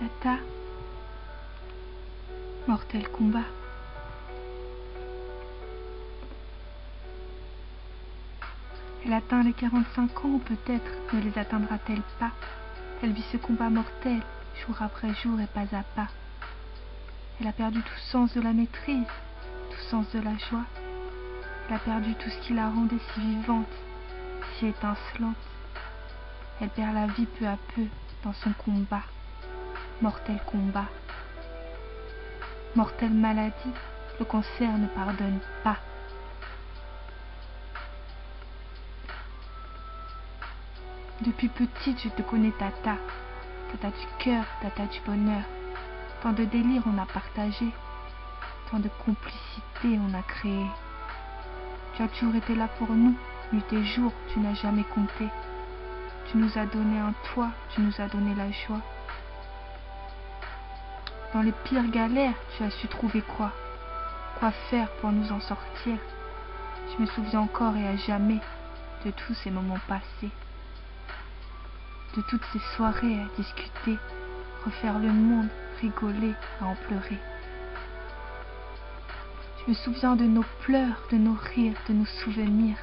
Tata, mortel combat. Elle atteint les 45 ans, ou peut-être ne les atteindra-t-elle pas. Elle vit ce combat mortel, jour après jour et pas à pas. Elle a perdu tout sens de la maîtrise, tout sens de la joie. Elle a perdu tout ce qui la rendait si vivante, si étincelante. Elle perd la vie peu à peu dans son combat, mortel combat. Mortelle maladie, le cancer ne pardonne pas. Depuis petite, je te connais, Tata. Tata du cœur, Tata du bonheur. Tant de délires on a partagé, tant de complicité on a créé. Tu as toujours été là pour nous, nuit et jour, tu n'as jamais compté. Tu nous as donné un toit, tu nous as donné la joie. Dans les pires galères, tu as su trouver quoi faire pour nous en sortir. Je me souviens encore et à jamais de tous ces moments passés, de toutes ces soirées à discuter, refaire le monde, rigoler, à en pleurer. Je me souviens de nos pleurs, de nos rires, de nos souvenirs.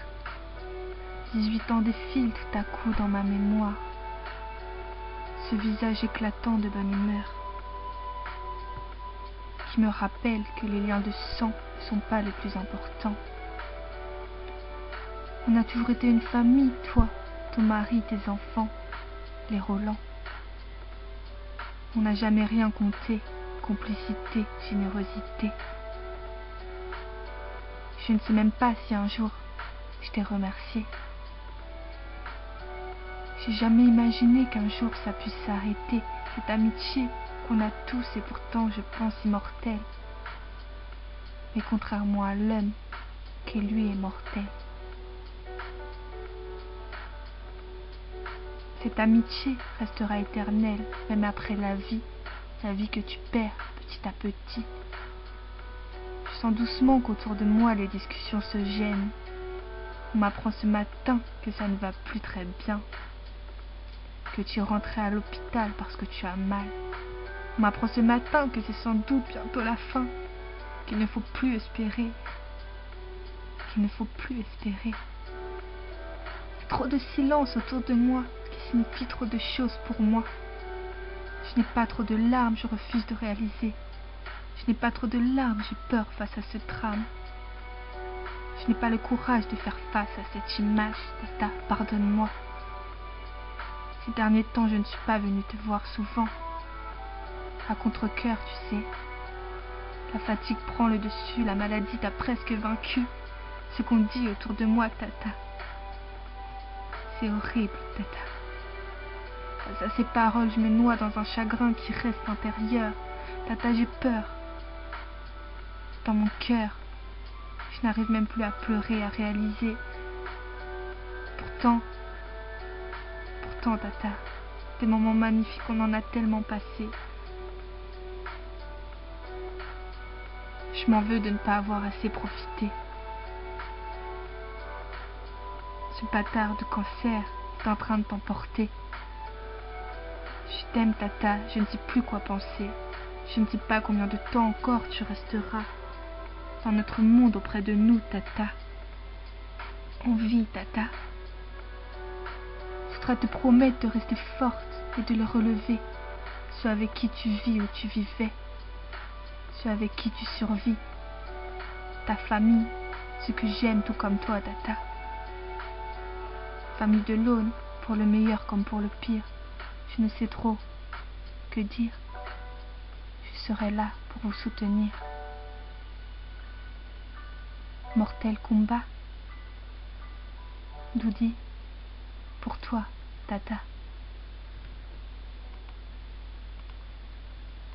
18 ans défilent tout à coup dans ma mémoire, ce visage éclatant de bonne humeur, qui me rappelle que les liens de sang ne sont pas les plus importants. On a toujours été une famille, toi, ton mari, tes enfants, les Roland. On n'a jamais rien compté, complicité, générosité. Je ne sais même pas si un jour je t'ai remercié. J'ai jamais imaginé qu'un jour ça puisse s'arrêter, cette amitié qu'on a tous et pourtant je pense immortelle. Mais contrairement à l'homme, qui lui est mortel. Cette amitié restera éternelle, même après la vie que tu perds petit à petit. Je sens doucement qu'autour de moi les discussions se gênent. On m'apprend ce matin que ça ne va plus très bien, que tu es rentré à l'hôpital parce que tu as mal. On m'apprend ce matin que c'est sans doute bientôt la fin, qu'il ne faut plus espérer, qu'il ne faut plus espérer. Trop de silence autour de moi qui signifie trop de choses pour moi. Je n'ai pas trop de larmes, je refuse de réaliser. Je n'ai pas trop de larmes, j'ai peur face à ce drame. Je n'ai pas le courage de faire face à cette image. Tata, pardonne-moi. Ces derniers temps, je ne suis pas venue te voir souvent. À contre-cœur, tu sais. La fatigue prend le dessus, la maladie t'a presque vaincu. Ce qu'on dit autour de moi, Tata. C'est horrible, Tata. Face à ces paroles, je me noie dans un chagrin qui reste intérieur. Tata, j'ai peur. Dans mon cœur, je n'arrive même plus à pleurer, à réaliser. Pourtant, Tata, des moments magnifiques, on en a tellement passé. Je m'en veux de ne pas avoir assez profité. Ce bâtard de cancer est en train de t'emporter. Je t'aime, Tata, je ne sais plus quoi penser. Je ne sais pas combien de temps encore tu resteras dans notre monde auprès de nous, Tata. On vit, Tata. Ce sera te promettre de rester forte et de le relever. Ceux avec qui tu vis ou tu vivais. Ceux avec qui tu survis. Ta famille, ceux que j'aime tout comme toi, Tata. Famille de l'Aune, pour le meilleur comme pour le pire. Je ne sais trop que dire. Je serai là pour vous soutenir. Mortel combat. Doudi, pour toi, Tata.